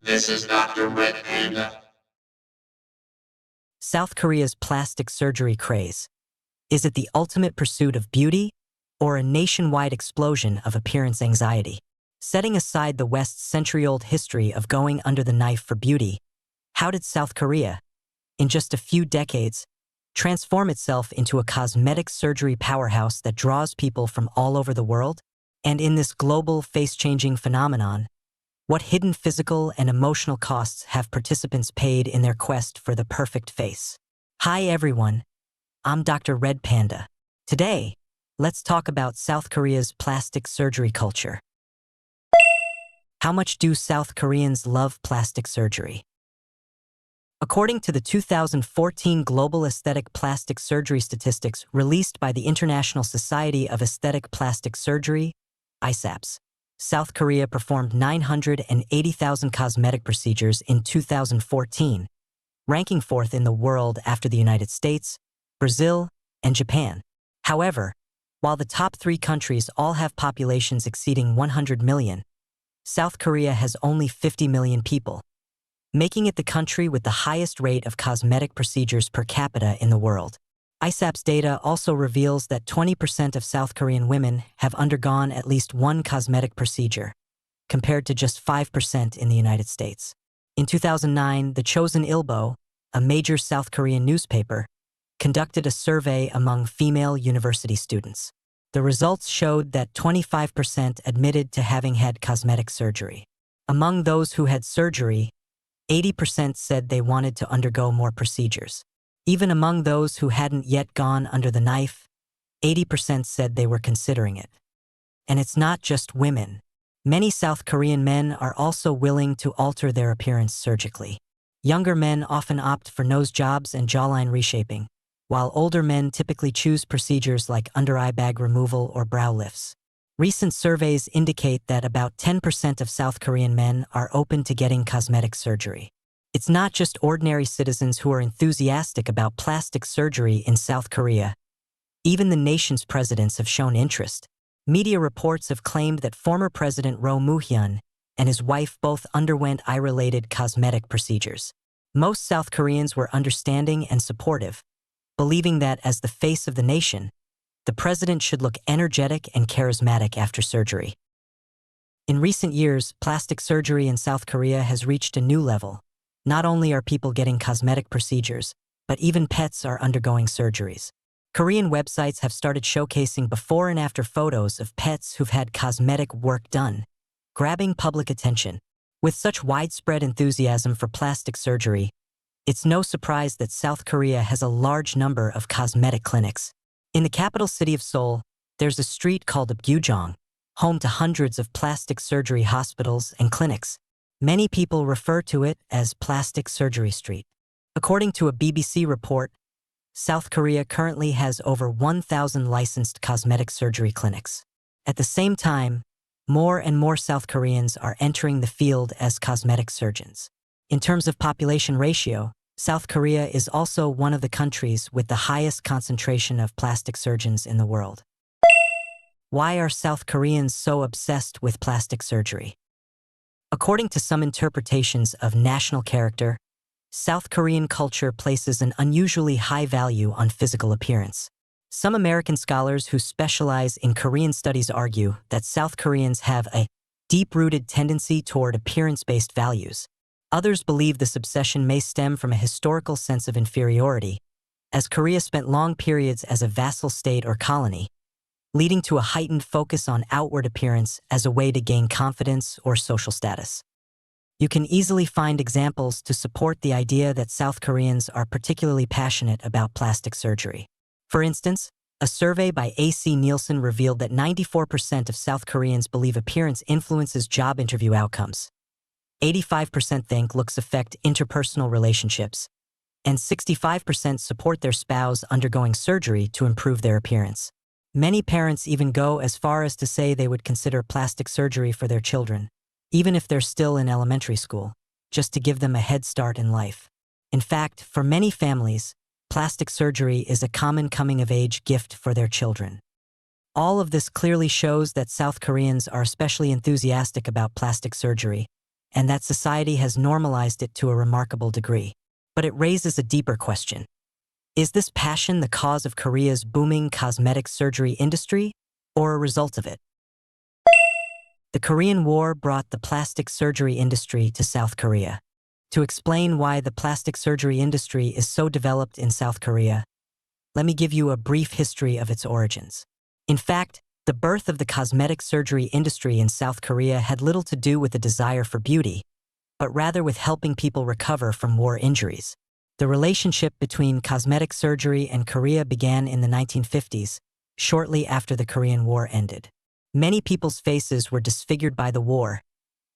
This is Dr.RED Panda. South Korea's plastic surgery craze. Is it the ultimate pursuit of beauty or a nationwide explosion of appearance anxiety? Setting aside the West's century-old history of going under the knife for beauty, how did South Korea, in just a few decades, transform itself into a cosmetic surgery powerhouse that draws people from all over the world? And in this global face-changing phenomenon, what hidden physical and emotional costs have participants paid in their quest for the perfect face? Hi everyone, I'm Dr.RED Panda. Today, let's talk about South Korea's plastic surgery culture. How much do South Koreans love plastic surgery? According to the 2014 Global Aesthetic Plastic Surgery Statistics released by the International Society of Aesthetic Plastic Surgery, ISAPS, South Korea performed 980,000 cosmetic procedures in 2014, ranking fourth in the world after the United States, Brazil, and Japan. However, while the top three countries all have populations exceeding 100 million, South Korea has only 50 million people, making it the country with the highest rate of cosmetic procedures per capita in the world. ISAP's data also reveals that 20% of South Korean women have undergone at least one cosmetic procedure, compared to just 5% in the United States. In 2009, the Chosun Ilbo, a major South Korean newspaper, conducted a survey among female university students. The results showed that 25% admitted to having had cosmetic surgery. Among those who had surgery, 80% said they wanted to undergo more procedures. Even among those who hadn't yet gone under the knife, 80% said they were considering it. And it's not just women. Many South Korean men are also willing to alter their appearance surgically. Younger men often opt for nose jobs and jawline reshaping, while older men typically choose procedures like under-eye bag removal or brow lifts. Recent surveys indicate that about 10% of South Korean men are open to getting cosmetic surgery. It's not just ordinary citizens who are enthusiastic about plastic surgery in South Korea. Even the nation's presidents have shown interest. Media reports have claimed that former President Roh Moo-hyun and his wife both underwent eye-related cosmetic procedures. Most South Koreans were understanding and supportive, believing that as the face of the nation, the president should look energetic and charismatic after surgery. In recent years, plastic surgery in South Korea has reached a new level. Not only are people getting cosmetic procedures, but even pets are undergoing surgeries. Korean websites have started showcasing before and after photos of pets who've had cosmetic work done, grabbing public attention. With such widespread enthusiasm for plastic surgery, it's no surprise that South Korea has a large number of cosmetic clinics. In the capital city of Seoul, there's a street called Apgujeong, home to hundreds of plastic surgery hospitals and clinics. Many people refer to it as Plastic Surgery Street. According to a BBC report, South Korea currently has over 1,000 licensed cosmetic surgery clinics. At the same time, more and more South Koreans are entering the field as cosmetic surgeons. In terms of population ratio, South Korea is also one of the countries with the highest concentration of plastic surgeons in the world. Why are South Koreans so obsessed with plastic surgery? According to some interpretations of national character, South Korean culture places an unusually high value on physical appearance. Some American scholars who specialize in Korean studies argue that South Koreans have a deep-rooted tendency toward appearance-based values. Others believe this obsession may stem from a historical sense of inferiority, as Korea spent long periods as a vassal state or colony, leading to a heightened focus on outward appearance as a way to gain confidence or social status. You can easily find examples to support the idea that South Koreans are particularly passionate about plastic surgery. For instance, a survey by AC Nielsen revealed that 94% of South Koreans believe appearance influences job interview outcomes. 85% think looks affect interpersonal relationships, and 65% support their spouse undergoing surgery to improve their appearance. Many parents even go as far as to say they would consider plastic surgery for their children, even if they're still in elementary school, just to give them a head start in life. In fact, for many families, plastic surgery is a common coming-of-age gift for their children. All of this clearly shows that South Koreans are especially enthusiastic about plastic surgery, and that society has normalized it to a remarkable degree. But it raises a deeper question. Is this passion the cause of Korea's booming cosmetic surgery industry, or a result of it? The Korean War brought the plastic surgery industry to South Korea. To explain why the plastic surgery industry is so developed in South Korea, let me give you a brief history of its origins. In fact, the birth of the cosmetic surgery industry in South Korea had little to do with a desire for beauty, but rather with helping people recover from war injuries. The relationship between cosmetic surgery and Korea began in the 1950s, shortly after the Korean War ended. Many people's faces were disfigured by the war,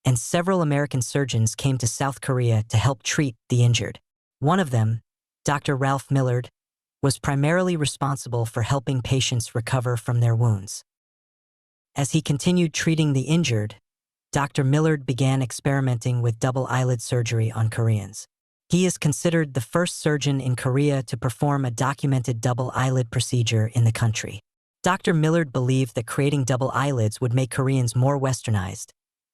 and several American surgeons came to South Korea to help treat the injured. One of them, Dr. Ralph Millard, was primarily responsible for helping patients recover from their wounds. As he continued treating the injured, Dr. Millard began experimenting with double eyelid surgery on Koreans. He is considered the first surgeon in Korea to perform a documented double eyelid procedure in the country. Dr. Millard believed that creating double eyelids would make Koreans more westernized,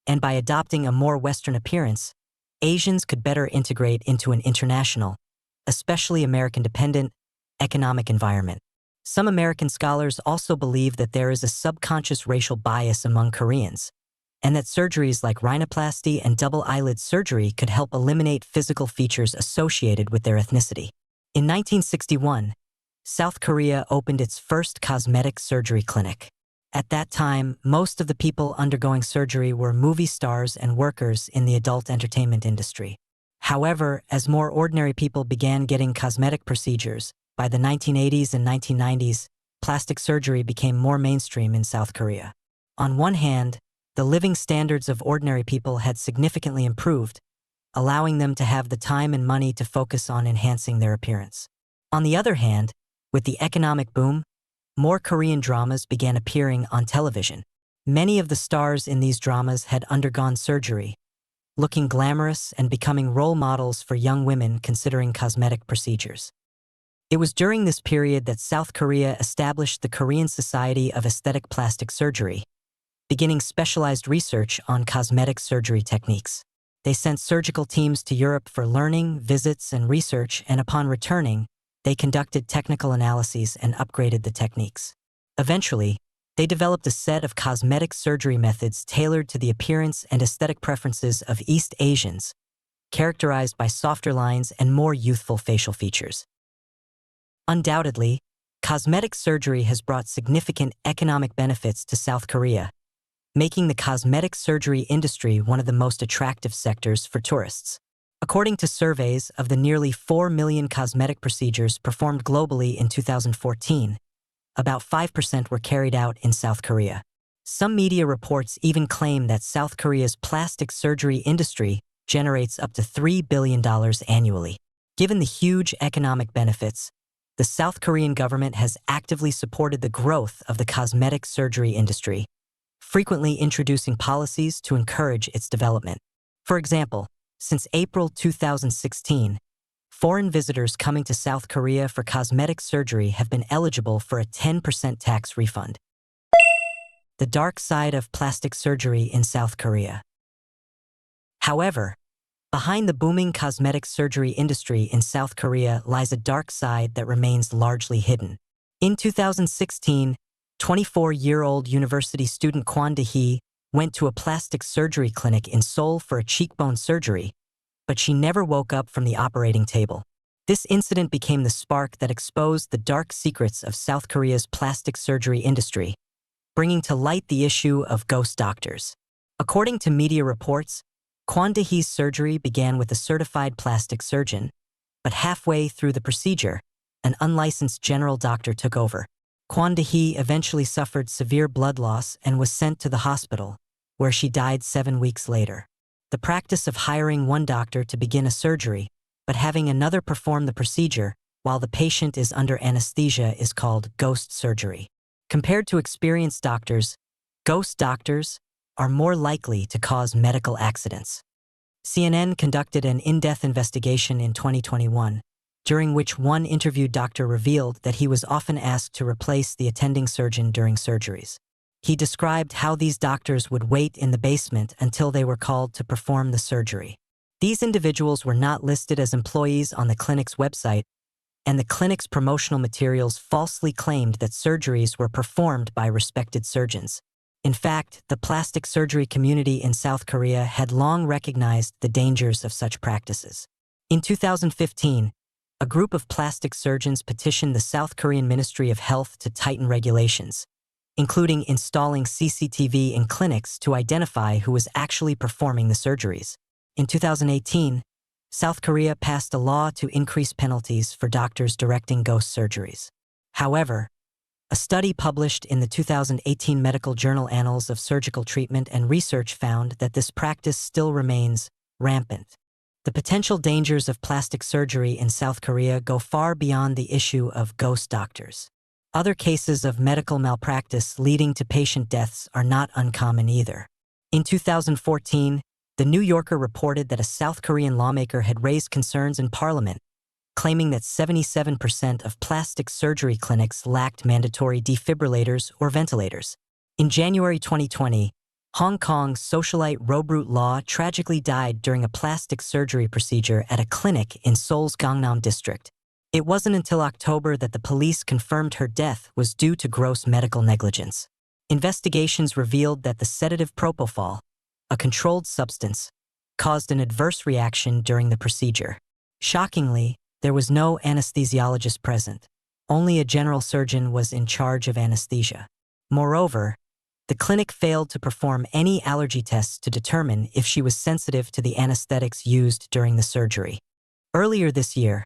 and by adopting a more Western appearance, Asians could better integrate into an international, especially American-dependent, economic environment. Some American scholars also believe that there is a subconscious racial bias among Koreans, and that surgeries like rhinoplasty and double eyelid surgery could help eliminate physical features associated with their ethnicity. In 1961, South Korea opened its first cosmetic surgery clinic. At that time, most of the people undergoing surgery were movie stars and workers in the adult entertainment industry. However, as more ordinary people began getting cosmetic procedures, by the 1980s and 1990s, plastic surgery became more mainstream in South Korea. On one hand, the living standards of ordinary people had significantly improved, allowing them to have the time and money to focus on enhancing their appearance. On the other hand, with the economic boom, more Korean dramas began appearing on television. Many of the stars in these dramas had undergone surgery, looking glamorous and becoming role models for young women considering cosmetic procedures. It was during this period that South Korea established the Korean Society of Aesthetic Plastic Surgery, beginning specialized research on cosmetic surgery techniques. They sent surgical teams to Europe for learning, visits, and research, and upon returning, they conducted technical analyses and upgraded the techniques. Eventually, they developed a set of cosmetic surgery methods tailored to the appearance and aesthetic preferences of East Asians, characterized by softer lines and more youthful facial features. Undoubtedly, cosmetic surgery has brought significant economic benefits to South Korea, making the cosmetic surgery industry one of the most attractive sectors for tourists. According to surveys of the nearly 4 million cosmetic procedures performed globally in 2014, about 5% were carried out in South Korea. Some media reports even claim that South Korea's plastic surgery industry generates up to $3 billion annually. Given the huge economic benefits, the South Korean government has actively supported the growth of the cosmetic surgery industry, frequently introducing policies to encourage its development. For example, since April 2016, foreign visitors coming to South Korea for cosmetic surgery have been eligible for a 10% tax refund. The dark side of plastic surgery in South Korea. However, behind the booming cosmetic surgery industry in South Korea lies a dark side that remains largely hidden. In 2016, 24-year-old university student Kwon Dae-hee went to a plastic surgery clinic in Seoul for a cheekbone surgery, but she never woke up from the operating table. This incident became the spark that exposed the dark secrets of South Korea's plastic surgery industry, bringing to light the issue of ghost doctors. According to media reports, Kwon Dae-hee's surgery began with a certified plastic surgeon, but halfway through the procedure, an unlicensed general doctor took over. Kwon Dae-hee eventually suffered severe blood loss and was sent to the hospital, where she died 7 weeks later. The practice of hiring one doctor to begin a surgery, but having another perform the procedure while the patient is under anesthesia is called ghost surgery. Compared to experienced doctors, ghost doctors are more likely to cause medical accidents. CNN conducted an in-depth investigation in 2021, during which one interviewed doctor revealed that he was often asked to replace the attending surgeon during surgeries. He described how these doctors would wait in the basement until they were called to perform the surgery. These individuals were not listed as employees on the clinic's website, and the clinic's promotional materials falsely claimed that surgeries were performed by respected surgeons. In fact, the plastic surgery community in South Korea had long recognized the dangers of such practices. In 2015, a group of plastic surgeons petitioned the South Korean Ministry of Health to tighten regulations, including installing CCTV in clinics to identify who was actually performing the surgeries. In 2018, South Korea passed a law to increase penalties for doctors directing ghost surgeries. However, a study published in the 2018 Medical Journal Annals of Surgical Treatment and Research found that this practice still remains rampant. The potential dangers of plastic surgery in South Korea go far beyond the issue of ghost doctors. Other cases of medical malpractice leading to patient deaths are not uncommon either. In 2014, The New Yorker reported that a South Korean lawmaker had raised concerns in parliament, claiming that 77% of plastic surgery clinics lacked mandatory defibrillators or ventilators. In January 2020, Hong Kong's socialite Robert Law tragically died during a plastic surgery procedure at a clinic in Seoul's Gangnam district. It wasn't until October that the police confirmed her death was due to gross medical negligence. Investigations revealed that the sedative propofol, a controlled substance, caused an adverse reaction during the procedure. Shockingly, there was no anesthesiologist present. Only a general surgeon was in charge of anesthesia. Moreover, the clinic failed to perform any allergy tests to determine if she was sensitive to the anesthetics used during the surgery. Earlier this year,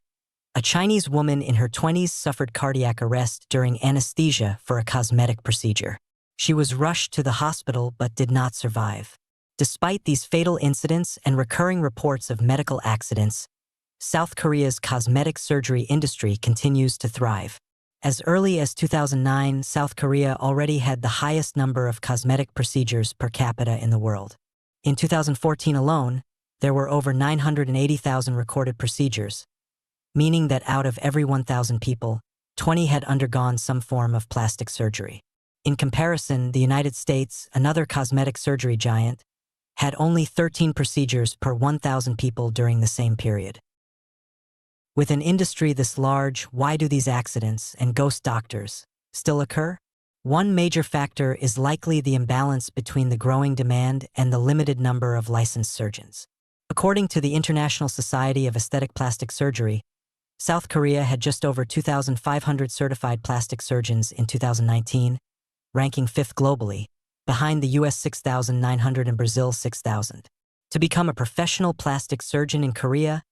a Chinese woman in her 20s suffered cardiac arrest during anesthesia for a cosmetic procedure. She was rushed to the hospital but did not survive. Despite these fatal incidents and recurring reports of medical accidents, South Korea's cosmetic surgery industry continues to thrive. As early as 2009, South Korea already had the highest number of cosmetic procedures per capita in the world. In 2014 alone, there were over 980,000 recorded procedures, meaning that out of every 1,000 people, 20 had undergone some form of plastic surgery. In comparison, the United States, another cosmetic surgery giant, had only 13 procedures per 1,000 people during the same period. With an industry this large, why do these accidents and ghost doctors still occur? One major factor is likely the imbalance between the growing demand and the limited number of licensed surgeons. According to the International Society of Aesthetic Plastic Surgery, South Korea had just over 2,500 certified plastic surgeons in 2019, ranking 5th globally, behind the US 6,900 and Brazil 6,000. To become a professional plastic surgeon in Korea,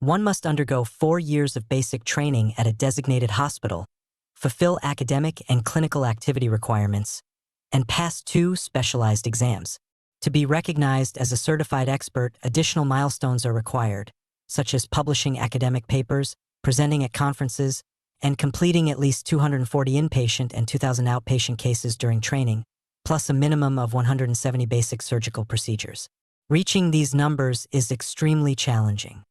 one must undergo 4 years of basic training at a designated hospital, fulfill academic and clinical activity requirements, and pass 2 specialized exams. To be recognized as a certified expert, additional milestones are required, such as publishing academic papers, presenting at conferences, and completing at least 240 inpatient and 2,000 outpatient cases during training, plus a minimum of 170 basic surgical procedures. Reaching these numbers is extremely challenging.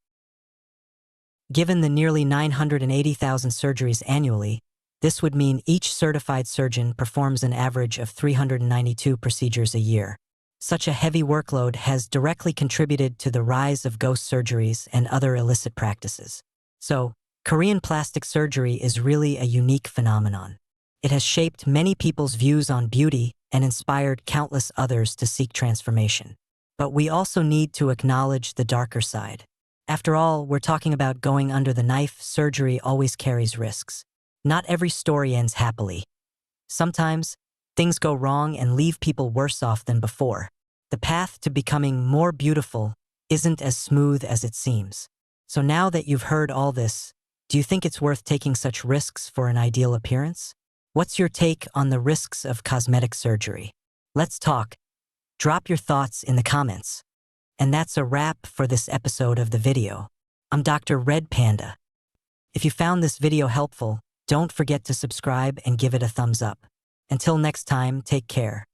Given the nearly 980,000 surgeries annually, this would mean each certified surgeon performs an average of 392 procedures a year. Such a heavy workload has directly contributed to the rise of ghost surgeries and other illicit practices. So, Korean plastic surgery is really a unique phenomenon. It has shaped many people's views on beauty and inspired countless others to seek transformation. But we also need to acknowledge the darker side. After all, we're talking about going under the knife. Surgery always carries risks. Not every story ends happily. Sometimes, things go wrong and leave people worse off than before. The path to becoming more beautiful isn't as smooth as it seems. So now that you've heard all this, do you think it's worth taking such risks for an ideal appearance? What's your take on the risks of cosmetic surgery? Let's talk. Drop your thoughts in the comments. And that's a wrap for this episode of the video. I'm DR.RED Panda. If you found this video helpful, don't forget to subscribe and give it a thumbs up. Until next time, take care.